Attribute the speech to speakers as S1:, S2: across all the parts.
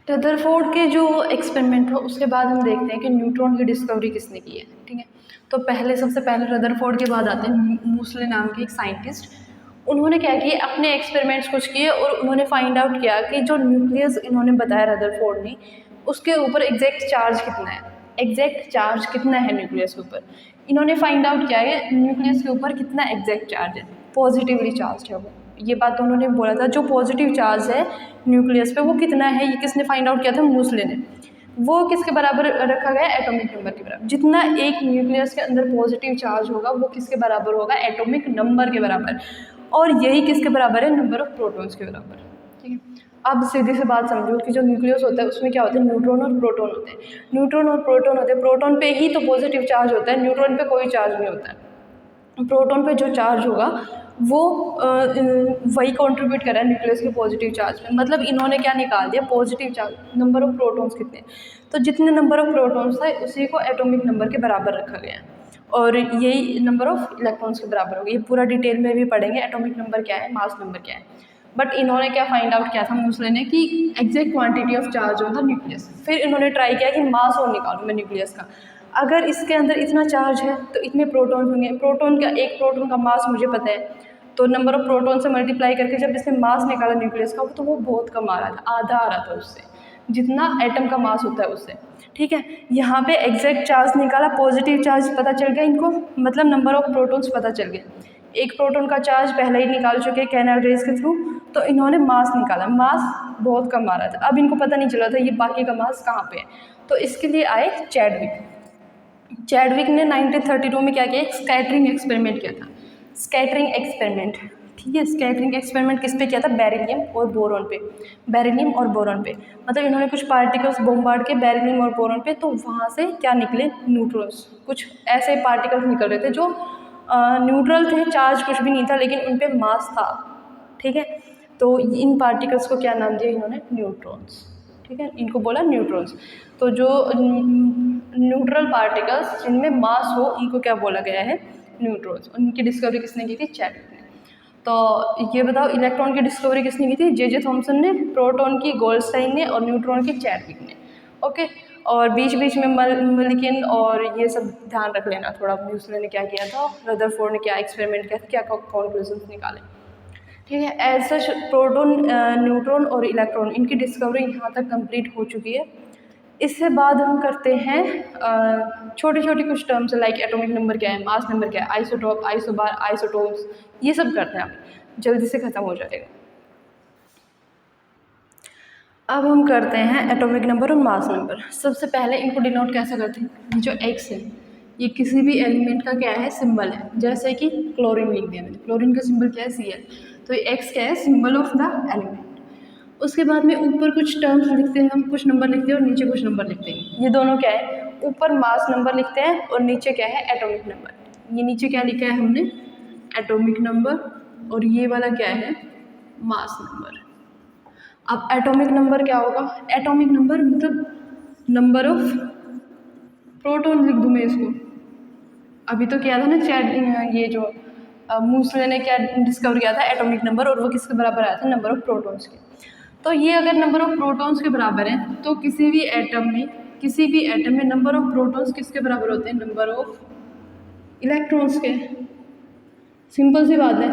S1: Rutherford के जो experiment हो उसके बाद हम देखते हैं कि न्यूट्रॉन की डिस्कवरी किसने की है। ठीक है, तो सबसे पहले रदरफोर्ड के बाद आते हैं मूसले नाम के एक साइंटिस्ट। उन्होंने क्या किया, अपने एक्सपेरिमेंट्स कुछ किए और उन्होंने फाइंड आउट किया कि जो न्यूक्लियस इन्होंने बताया रदरफोर्ड ने, उसके ऊपर एग्जैक्ट चार्ज कितना है, एग्जैक्ट चार्ज कितना है न्यूक्लियस के ऊपर। इन्होंने फाइंड आउट किया है न्यूक्लियस के ऊपर कितना एग्जैक्ट चार्ज है, पॉजिटिवली चार्ज है वो। ये बात तो उन्होंने बोला था, जो पॉजिटिव चार्ज है न्यूक्लियस पे वो कितना है, ये किसने फाइंड आउट किया था, मूसले ने। वो किसके बराबर रखा गया, एटॉमिक नंबर के बराबर। जितना एक न्यूक्लियस के अंदर पॉजिटिव चार्ज होगा वो किसके बराबर होगा, एटॉमिक नंबर के बराबर। और यही किसके बराबर है, नंबर ऑफ प्रोटॉन्स के बराबर। ठीक है, अब सीधी सी बात समझो कि जो न्यूक्लियस होता है उसमें क्या होते हैं, न्यूट्रॉन और प्रोटॉन होते हैं। न्यूट्रॉन और प्रोटॉन होते हैं, प्रोटॉन पे ही तो पॉजिटिव चार्ज होता है, न्यूट्रॉन पे कोई चार्ज नहीं होता है। प्रोटॉन पे जो चार्ज होगा वो वही कंट्रीब्यूट कर रहा है न्यूक्लियस के पॉजिटिव चार्ज में। मतलब इन्होंने क्या निकाल दिया, positive charge, number of protons कितने, तो जितने नंबर ऑफ प्रोटॉन्स था उसी को एटॉमिक नंबर के बराबर रखा गया है। और यही नंबर ऑफ इलेक्ट्रॉन्स के बराबर होगा। ये पूरा डिटेल में भी पढ़ेंगे एटॉमिक नंबर क्या है, मास नंबर क्या है। बट इन्होंने क्या फाइंड आउट किया था मूसले ने कि एग्जैक्ट क्वांटिटी ऑफ चार्ज होता न्यूक्लियस। फिर इन्होंने ट्राई किया कि मास और निकालूं मैं न्यूक्लियस का, अगर इसके अंदर इतना चार्ज है तो इतने प्रोटॉन होंगे। प्रोटॉन का, एक प्रोटॉन का मास मुझे पता है, तो नंबर ऑफ प्रोटॉन से मल्टीप्लाई करके जब इसने मास निकाला न्यूक्लियस का तो वो बहुत कम आ रहा था, आधा आ रहा था उससे, जितना एटम का मास होता है उससे। ठीक है, यहाँ पे एग्जैक्ट चार्ज निकाला, पॉजिटिव चार्ज पता चल गया इनको, मतलब नंबर ऑफ प्रोटॉन्स पता चल गए। एक प्रोटॉन का चार्ज पहले ही निकाल चुके कैनल रेज के थ्रू, तो इन्होंने मास निकाला, मास बहुत कम आ रहा था। अब इनको पता नहीं चला था ये बाकी का मास कहाँ पे है, तो इसके लिए आए चैडविक। चैडविक ने 1932 में क्या किया, स्कैटरिंग एक्सपेरिमेंट किया था। स्कैटरिंग एक्सपेरिमेंट, ठीक है, स्कैटरिंग एक्सपेरिमेंट किस पे किया था, बेरिलियम और बोरॉन पे। बेरिलियम और बोरॉन पे, मतलब इन्होंने कुछ पार्टिकल्स बॉम्बार्ड के बेरिलियम और बोरॉन पे, तो वहाँ से क्या निकले, न्यूट्रॉन्स। कुछ ऐसे पार्टिकल्स निकल रहे थे जो न्यूट्रल थे, चार्ज कुछ भी नहीं था, लेकिन उन पर मास था। ठीक है, तो इन पार्टिकल्स को क्या नाम दिया इन्होंने, न्यूट्रॉन्स। ठीक है, इनको बोला न्यूट्रॉन्स। तो जो न्यूट्रल पार्टिकल्स जिनमें मास हो इनको क्या बोला गया है, न्यूट्रॉन्स। उनकी डिस्कवरी किसने की थी, चैडविक ने। तो ये बताओ इलेक्ट्रॉन की डिस्कवरी किसने की थी, जे थॉमसन ने, प्रोटॉन की गोल्डस्टाइन ने, और न्यूट्रॉन की चैडविक ने। ओके, और बीच बीच में मिल्किन और ये सब ध्यान रख लेना थोड़ा, मूसले ने क्या किया था, रदरफोर्ड ने क्या एक्सपेरिमेंट किया था, क्या कॉन्क्लूजन्स निकाले। ठीक है, एज सच प्रोटॉन, न्यूट्रॉन और इलेक्ट्रॉन, इनकी डिस्कवरी यहाँ तक कंप्लीट हो चुकी है। इससे बाद हम करते हैं छोटी छोटी कुछ टर्म्स, लाइक एटॉमिक नंबर क्या है, मास नंबर क्या है, आइसोटॉप, आइसोबार, आइसोटोप्स, ये सब करते हैं, आप जल्दी से ख़त्म हो जाएगा। अब हम करते हैं एटॉमिक नंबर और मास नंबर। सबसे पहले इनको डिनोट कैसे करते हैं, जो एक्स है ये किसी भी एलिमेंट का क्या है, सिंबल है। जैसे कि क्लोरीन लिख दिया मैंने, क्लोरीन का सिंबल क्या है, Cl, तो ये एक्स क्या है, सिंबल ऑफ द एलिमेंट। उसके बाद में ऊपर कुछ टर्म्स लिखते हैं हम, कुछ नंबर लिखते हैं और नीचे कुछ नंबर लिखते हैं। ये दोनों क्या है, ऊपर मास नंबर लिखते हैं और नीचे क्या है, एटॉमिक नंबर। ये नीचे क्या लिखा है हमने, एटॉमिक नंबर, और ये वाला क्या है, मास नंबर। अब एटॉमिक नंबर क्या होगा, एटॉमिक नंबर मतलब नंबर ऑफ प्रोटॉन लिख दूँ मैं इसको। अभी तो किया था ना चैट, ये जो मूसले ने क्या डिस्कवर किया था, एटॉमिक नंबर, और वो किसके बराबर आया था, नंबर ऑफ प्रोटॉन्स के। तो ये अगर नंबर ऑफ प्रोटॉन्स के बराबर है तो किसी भी एटम में नंबर ऑफ प्रोटॉन्स किसके बराबर होते हैं, नंबर ऑफ इलेक्ट्रॉन्स के। सिंपल सी बात है,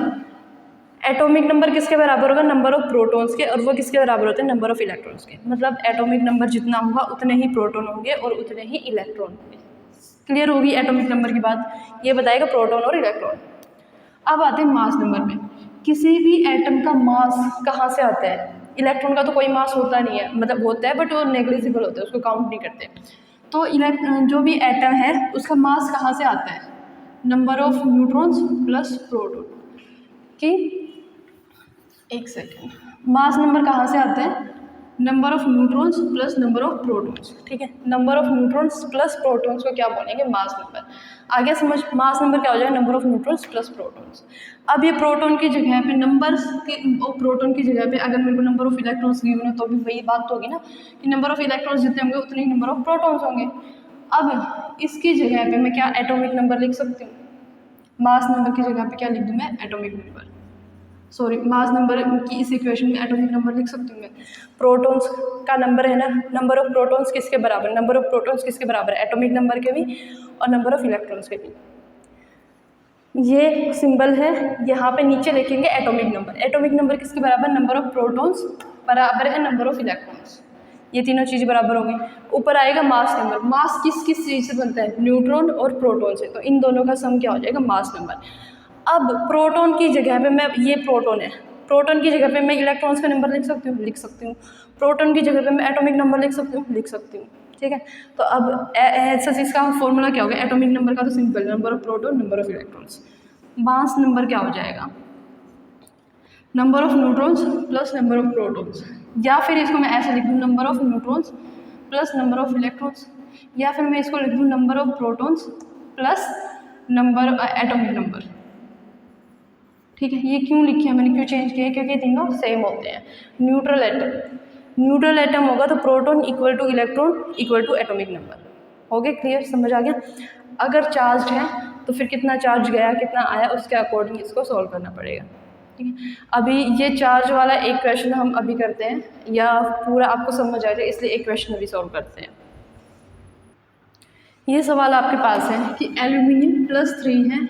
S1: एटॉमिक नंबर किसके बराबर होगा, नंबर ऑफ प्रोटॉन्स के, और वो किसके बराबर होते हैं, नंबर ऑफ इलेक्ट्रॉन्स के। मतलब एटॉमिक नंबर जितना होगा उतने ही प्रोटॉन होंगे और उतने ही इलेक्ट्रॉन होंगे। क्लियर होगी एटॉमिक नंबर की बात, ये बताएगा प्रोटॉन और इलेक्ट्रॉन। अब आते हैं मास नंबर में। किसी भी एटम का मास कहाँ से आता है, इलेक्ट्रॉन का तो कोई मास होता नहीं है, मतलब होता है बट वो नेग्लिजिबल होता है, उसको काउंट नहीं करते। तो जो भी एटम है उसका मास कहाँ से आता है, number of neutrons plus proton की। एक सेकेंड, मास नंबर कहाँ से आता है, number of neutrons plus number of protons. ठीक है, number of neutrons plus protons को क्या बोलेंगे, मास नंबर। आगे समझ, मास नंबर क्या हो जाएगा, number of neutrons plus protons. अब ये प्रोटॉन की जगह पे नंबर्स के, प्रोटॉन की जगह पे अगर मेरे को नंबर ऑफ इलेक्ट्रॉन्स गिवन है तो भी वही बात तो होगी ना कि नंबर ऑफ इलेक्ट्रॉन्स जितने होंगे उतने ही नंबर ऑफ प्रोटॉन्स होंगे। अब इसकी जगह पे मैं क्या एटॉमिक नंबर लिख सकती हूँ, मास नंबर की जगह पे क्या लिख दूँ मैं, atomic number. Sorry mass number की इस इक्वेशन में एटॉमिक नंबर लिख सकती हूँ मैं। प्रोटॉन्स का नंबर है ना, नंबर ऑफ प्रोटॉन्स किसके बराबर, नंबर ऑफ प्रोटॉन्स किसके बराबर है, एटॉमिक नंबर के भी और नंबर ऑफ इलेक्ट्रॉन्स के भी। ये सिंबल है, यहाँ पे नीचे लिखेंगे एटॉमिक नंबर। एटॉमिक नंबर किसके बराबर, नंबर ऑफ प्रोटॉन्स बराबर है नंबर ऑफ इलेक्ट्रॉन्स। ये तीनों चीज़ बराबर हो गई। ऊपर आएगा मास नंबर। मास किस किस चीज़ से बनता है, न्यूट्रॉन और प्रोटॉन से, तो इन दोनों का सम क्या हो जाएगा, मास नंबर। अब प्रोटॉन की जगह पे मैं, ये प्रोटॉन है, प्रोटॉन की जगह पे मैं इलेक्ट्रॉन्स का नंबर लिख सकती हूँ, लिख सकती हूँ। प्रोटॉन की जगह पे मैं एटॉमिक नंबर लिख सकती हूँ, लिख सकती हूँ। ठीक है, तो अब ऐसा इसका फॉर्मूला क्या होगा, एटॉमिक नंबर का तो simple, number of proton number of electrons. Mass number क्या हो जाएगा, number of neutrons plus number of protons, या फिर इसको मैं ऐसे लिख दूँ, number of neutrons plus number of electrons, या फिर मैं इसको लिख दूँ number of protons plus number atomic number. ठीक है, ये क्यों लिखे हैं मैंने, क्यों चेंज किया है, क्योंकि तीनों सेम होते हैं। न्यूट्रल एटम, न्यूट्रल एटम होगा तो proton equal to electron equal to atomic number. हो गया क्लियर, समझ आ गया। अगर चार्ज है तो फिर कितना चार्ज गया कितना आया उसके अकॉर्डिंग इसको सॉल्व करना पड़ेगा। ठीक है, अभी ये चार्ज वाला एक क्वेश्चन हम अभी करते हैं, या पूरा आपको समझ आ जाए इसलिए एक क्वेश्चन अभी सॉल्व करते हैं। ये सवाल आपके पास है कि एल्यूमिनियम +3 है,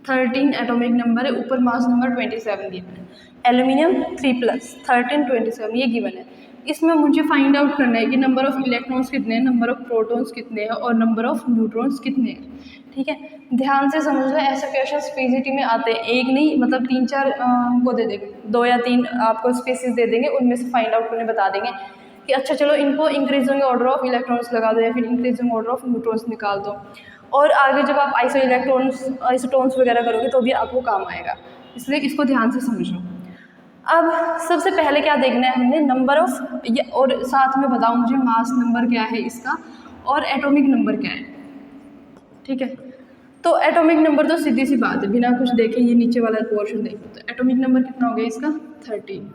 S1: 13 एटॉमिक नंबर है, ऊपर मास नंबर 27 गिवन है। एल्यूमिनियम 3 + 13 27 ये गिवन है। इसमें मुझे फाइंड आउट करना है कि नंबर ऑफ इलेक्ट्रॉन्स कितने हैं, नंबर ऑफ प्रोटॉन्स कितने हैं और नंबर ऑफ न्यूट्रॉन्स कितने हैं। ठीक है, ध्यान से समझ लो, ऐसे क्वेश्चन पीजीटी में आते हैं, एक नहीं मतलब 3-4 वो दे देंगे, 2 या 3 आपको स्पेसिस दे देंगे, उनमें से फाइंड आउट करने बता देंगे कि अच्छा चलो इनको इंक्रीजिंग ऑर्डर ऑफ इलेक्ट्रॉन्स लगा दो या फिर इंक्रीजिंग ऑर्डर ऑफ न्यूट्रॉन्स निकाल दो। और आगे जब आप आइसोटोन्स वगैरह करोगे तो भी आपको काम आएगा, इसलिए इसको ध्यान से समझो। अब सबसे पहले क्या देखना है हमने, नंबर ऑफ ये, और साथ में बताओ मुझे मास नंबर क्या है इसका और एटॉमिक नंबर क्या है। ठीक है, तो एटॉमिक नंबर तो सीधी सी बात है, बिना कुछ देखे ये नीचे वाला पोर्शन देखो, तो एटॉमिक नंबर कितना हो गया इसका 13,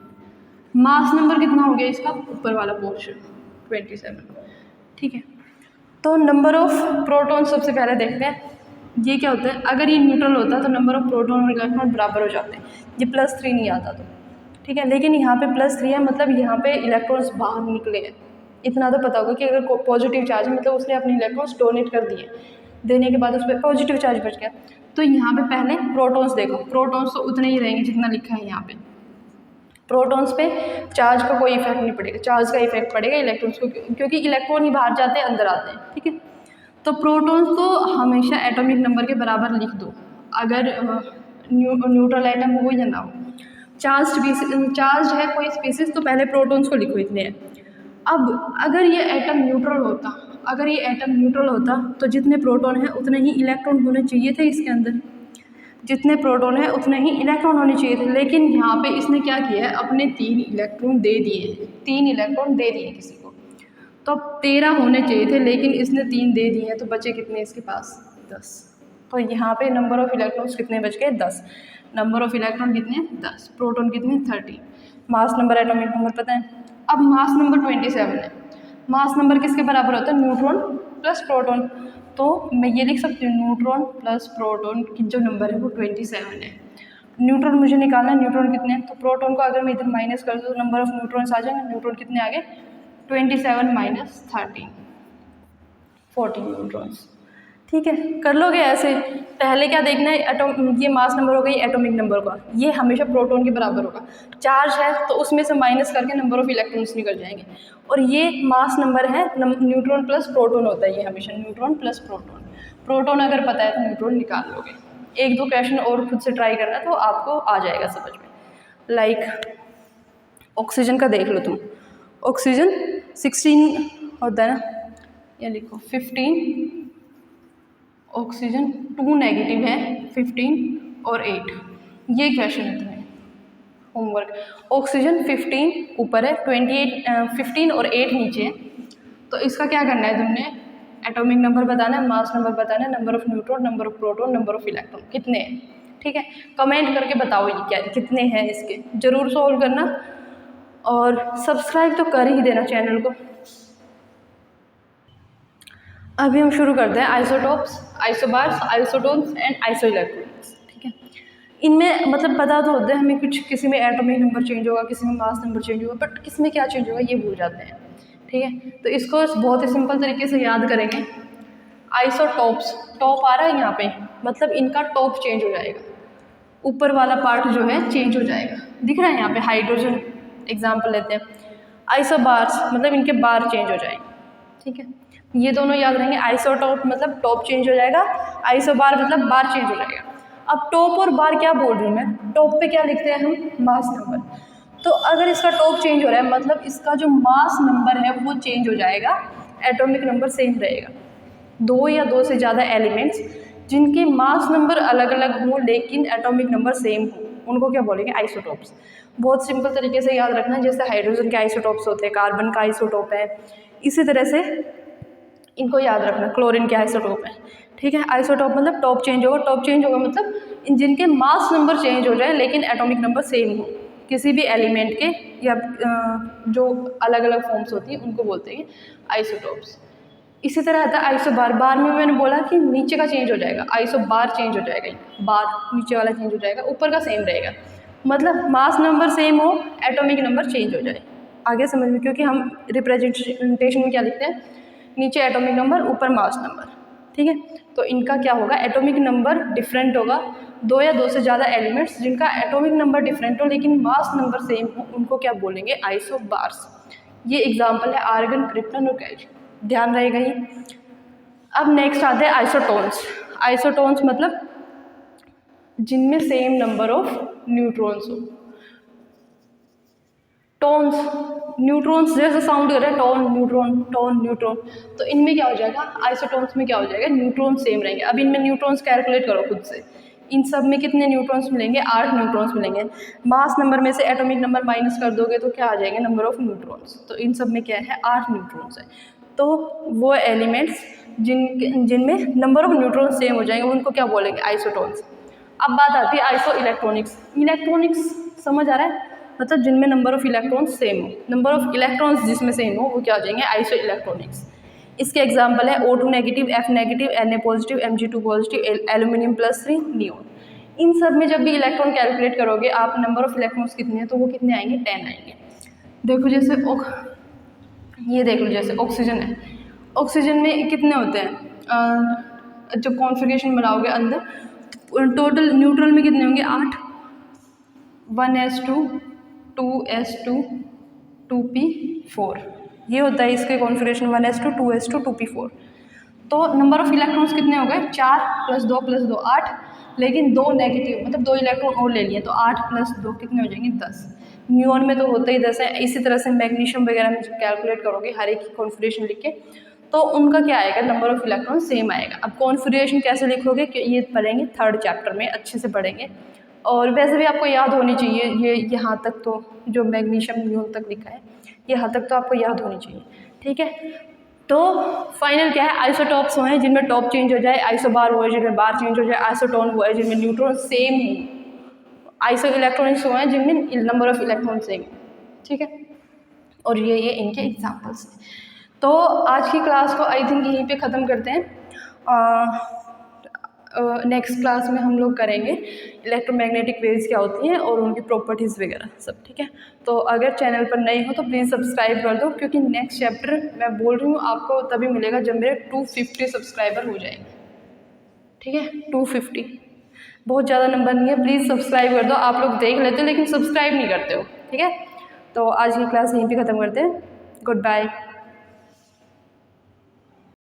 S1: मास नंबर कितना हो गया इसका ऊपर वाला पोर्शन 27। ठीक है, तो नंबर ऑफ प्रोटॉन सबसे पहले देखते हैं, ये क्या होता है, अगर ये न्यूट्रल होता तो नंबर ऑफ प्रोटॉन और इलेक्ट्रॉन बराबर हो जाते हैं, ये +3 नहीं आता तो। ठीक है, लेकिन यहाँ पे +3 है, मतलब यहाँ पे इलेक्ट्रॉन्स बाहर निकले हैं। इतना तो पता होगा कि अगर पॉजिटिव चार्ज है मतलब उसने अपने इलेक्ट्रॉन्स डोनेट कर दिए, देने के बाद उस पर पॉजिटिव चार्ज बच गया। तो यहाँ पे पहले प्रोटॉन्स देखो, प्रोटॉन्स तो उतने ही रहेंगे जितना लिखा है यहाँ पे। प्रोटॉन्स पे चार्ज का कोई इफेक्ट नहीं पड़ेगा, चार्ज का इफेक्ट पड़ेगा इलेक्ट्रॉन्स को, क्योंकि इलेक्ट्रॉन ही बाहर जाते हैं अंदर आते हैं। ठीक है, तो प्रोटॉन्स को हमेशा एटॉमिक नंबर के बराबर लिख दो, अगर न्यूट्रल एटम हो या ना हो। चार्ज है कोई स्पीसीज तो पहले प्रोटॉन्स को लिखो, इतने हैं। अब अगर ये एटम न्यूट्रल होता तो जितने प्रोटॉन हैं उतने ही इलेक्ट्रॉन होने चाहिए थे इसके अंदर, जितने प्रोटॉन है उतने ही इलेक्ट्रॉन होने चाहिए थे। लेकिन यहाँ पे इसने क्या किया है, अपने 3 इलेक्ट्रॉन दे दिए हैं, 3 इलेक्ट्रॉन दे दिए किसी को, तो अब 13 होने चाहिए थे, लेकिन इसने 3 दे दिए हैं, तो बचे कितने इसके पास 10। तो यहाँ पे नंबर ऑफ इलेक्ट्रॉन्स कितने बच गए 10, नंबर ऑफ इलेक्ट्रॉन कितने 10, प्रोटॉन कितने 13, मास नंबर एटॉमिक नंबर पता है। अब मास नंबर 27 है, मास नंबर किसके बराबर होता है, न्यूट्रॉन प्लस प्रोटॉन, तो मैं ये लिख सकती हूँ न्यूट्रॉन प्लस प्रोटॉन की जो नंबर है वो 27 है। न्यूट्रॉन मुझे निकालना है, न्यूट्रॉन कितने हैं, तो प्रोटॉन को अगर मैं इधर माइनस कर दूँ तो नंबर ऑफ न्यूट्रॉन्स आ जाएंगे, न्यूट्रॉन कितने आ गए 27 माइनस 13, 14 न्यूट्रॉन्स। ठीक है, कर लोगे ऐसे। पहले क्या देखना है, ये मास नंबर हो गई एटॉमिक नंबर का, ये हमेशा प्रोटॉन के बराबर होगा। चार्ज है तो उसमें से माइनस करके नंबर ऑफ इलेक्ट्रॉन्स निकल जाएंगे, और ये मास नंबर है, न्यूट्रॉन प्लस प्रोटॉन होता है ये हमेशा, न्यूट्रॉन प्लस प्रोटॉन। प्रोटॉन अगर पता है तो न्यूट्रॉन निकाल लोगे। 1-2 क्वेश्चन और खुद से ट्राई करना तो आपको आ जाएगा समझ में। लाइक ऑक्सीजन का देख लो तुम, ऑक्सीजन 16 होता है ना, या लिखो 15, ऑक्सीजन 2 नेगेटिव है, 15 और 8, ये क्वेश्चन है तुम्हें होमवर्क। ऑक्सीजन 15 ऊपर है, 15 और 8 नीचे है, तो इसका क्या करना है तुमने, एटॉमिक नंबर बताना है, मास नंबर बताना है, number of neutron, number of proton, number of electron कितने हैं। ठीक है, कमेंट करके बताओ ये क्या कितने हैं, इसके ज़रूर सॉल्व करना, और सब्सक्राइब तो कर ही देना चैनल को। अभी हम शुरू करते हैं आइसोटोप्स, आइसोबार्स, आइसोटोन्स एंड आइसोइलेक्ट्रॉन्स। ठीक है, इनमें मतलब पता तो होता है हमें कुछ, किसी में एटॉमिक नंबर चेंज होगा, किसी में मास नंबर चेंज होगा, बट किस में क्या चेंज होगा ये भूल जाते हैं। ठीक है, तो इसको बहुत ही सिंपल तरीके से याद करेंगे। आइसोटॉप्स, टॉप आ रहा है यहाँ पे, मतलब इनका टॉप चेंज हो जाएगा, ऊपर वाला पार्ट जो है चेंज हो जाएगा। दिख रहा है यहाँ पे हाइड्रोजन एग्जाम्पल लेते हैं। आइसोबार्स मतलब इनके बार चेंज हो जाएंगे। ठीक है, ये दोनों याद रहेंगे। आइसोटॉप मतलब टॉप चेंज हो जाएगा, आइसोबार मतलब बार चेंज हो जाएगा। अब टॉप और बार क्या बोल रही हूँ मैं, टॉप पे क्या लिखते हैं हम, मास नंबर। तो अगर इसका टॉप चेंज हो रहा है मतलब इसका जो मास नंबर है वो चेंज हो जाएगा, एटॉमिक नंबर सेम रहेगा। दो या दो से ज़्यादा एलिमेंट्स जिनके मास नंबर अलग अलग हों लेकिन एटॉमिक नंबर सेम हो, उनको क्या बोलेंगे, आइसोटॉप्स। बहुत सिंपल तरीके से याद रखना, जैसे हाइड्रोजन के आइसोटॉप्स होते हैं, कार्बन का आइसोटॉप है, इसी तरह से इनको याद रखना, क्लोरीन के आइसोटॉप है। ठीक है, आइसोटॉप मतलब टॉप चेंज होगा, टॉप चेंज होगा मतलब जिनके मास नंबर चेंज हो जाए लेकिन एटॉमिक नंबर सेम हो किसी भी एलिमेंट के, या जो अलग अलग फॉर्म्स होती हैं उनको बोलते हैं आइसोटॉप्स। इसी तरह आता है आइसोबार। बार में मैंने बोला कि नीचे का चेंज हो जाएगा, आइसोबार चेंज हो जाएगा, बार नीचे वाला चेंज हो जाएगा, ऊपर का सेम रहेगा, मतलब मास नंबर सेम हो, एटॉमिक नंबर चेंज हो जाए। आगे समझ में, क्योंकि हम रिप्रेजेंटेशन में क्या लिखते हैं, नीचे एटॉमिक नंबर ऊपर मास नंबर। ठीक है, तो इनका क्या होगा, एटॉमिक नंबर डिफरेंट होगा। दो या दो से ज़्यादा एलिमेंट्स जिनका एटॉमिक नंबर डिफरेंट हो लेकिन मास नंबर सेम हो, उनको क्या बोलेंगे, आइसोबार्स। ये एग्जाम्पल है आर्गन, क्रिप्टन और कैल्शियम, ध्यान रहेगा ये। अब नेक्स्ट आते हैं आइसोटोन्स। आइसोटोन्स मतलब जिनमें सेम नंबर ऑफ न्यूट्रॉन्स हो। टोन्स, न्यूट्रॉन्स जैसे साउंड कर रहा है, टोन न्यूट्रॉन, टोन न्यूट्रॉन, तो इनमें क्या हो जाएगा, आइसोटोन्स में क्या हो जाएगा, न्यूट्रॉन सेम रहेंगे। अब इनमें न्यूट्रॉन्स कैलकुलेट करो खुद से, इन सब में कितने न्यूट्रॉन्स मिलेंगे, 8 न्यूट्रॉन्स मिलेंगे। मास नंबर में से एटॉमिक नंबर माइनस कर दोगे तो क्या आ जाएंगे, नंबर ऑफ न्यूट्रॉन्स, तो इन सब में क्या है, 8 न्यूट्रॉन्स है। तो वो एलिमेंट्स जिनमें नंबर ऑफ न्यूट्रॉन सेम हो जाएंगे उनको क्या बोलेंगे, आइसोटोन्स। अब बात आती है आइसो इलेक्ट्रॉनिक्स। इलेक्ट्रॉनिक्स समझ आ रहा है, मतलब जिनमें नंबर ऑफ इलेक्ट्रॉन्स सेम हो, नंबर ऑफ इलेक्ट्रॉन्स जिसमें सेम हो वो क्या हो जाएंगे, आइसो इलेक्ट्रॉनिक्स। इसके एग्जांपल है O2 negative, F negative, Na positive, Mg2 positive, aluminium +3, neon. इन सब में जब भी इलेक्ट्रॉन कैलकुलेट करोगे आप, नंबर ऑफ इलेक्ट्रॉन्स कितने हैं तो वो कितने आएंगे, 10 आएंगे। देखो जैसे ये देख लो, जैसे ऑक्सीजन है, ऑक्सीजन में कितने होते हैं, जब कॉन्फ़िगरेशन बनाओगे अंदर टोटल न्यूट्रल में कितने होंगे, 8, 1s2, 2s2, 2p4, ये होता है इसके कॉन्फ़िगरेशन, 1s2, 2s2, 2p4। तो नंबर ऑफ इलेक्ट्रॉन्स कितने हो गए, 4 + 2 + 2 8, लेकिन 2 नेगेटिव मतलब 2 इलेक्ट्रॉन और ले लिए तो 8 + 2 कितने हो जाएंगे, 10। न्यून में तो होता ही 10 है। इसी तरह से मैग्नीशियम वगैरह में जब कैलकुलेट करोगे हर एक की कॉन्फ़िगरेशन लिख के, तो उनका क्या आएगा, नंबर ऑफ इलेक्ट्रॉन सेम आएगा। अब कॉन्फ़िगरेशन कैसे लिखोगे कि ये पढ़ेंगे 3rd चैप्टर में, अच्छे से पढ़ेंगे। और वैसे भी आपको याद होनी चाहिए ये, यहाँ तक तो जो मैग्नीशियम न्यून तक लिखा है यहाँ तक तो आपको याद होनी चाहिए। ठीक है, तो फाइनल क्या है, आइसोटॉप्स वो हैं जिनमें टॉप चेंज हो जाए, आइसोबार वो है जिनमें बार चेंज हो जाए, आइसोटोन वो है जिनमें न्यूट्रॉन सेम हो, आइसो इलेक्ट्रॉनिक्स वो हैं जिनमें नंबर ऑफ इलेक्ट्रॉन सेम। ठीक है, और ये इनके एग्जांपल्स हैं। तो आज की क्लास को आई थिंक यहीं पे ख़त्म करते हैं। नेक्स्ट क्लास में हम लोग करेंगे इलेक्ट्रोमैग्नेटिक वेव्स क्या होती हैं और उनकी प्रॉपर्टीज़ वगैरह सब। ठीक है, तो अगर चैनल पर नए हो तो प्लीज़ सब्सक्राइब कर दो, क्योंकि नेक्स्ट चैप्टर मैं बोल रही हूँ आपको तभी मिलेगा जब मेरे 250 सब्सक्राइबर हो जाएंगे। ठीक है, 250 बहुत ज़्यादा नंबर नहीं है, प्लीज़ सब्सक्राइब कर दो। आप लोग देख लेते हो लेकिन सब्सक्राइब नहीं करते हो। ठीक है, तो आज की क्लास यहीं पे ख़त्म करते हैं। Good bye.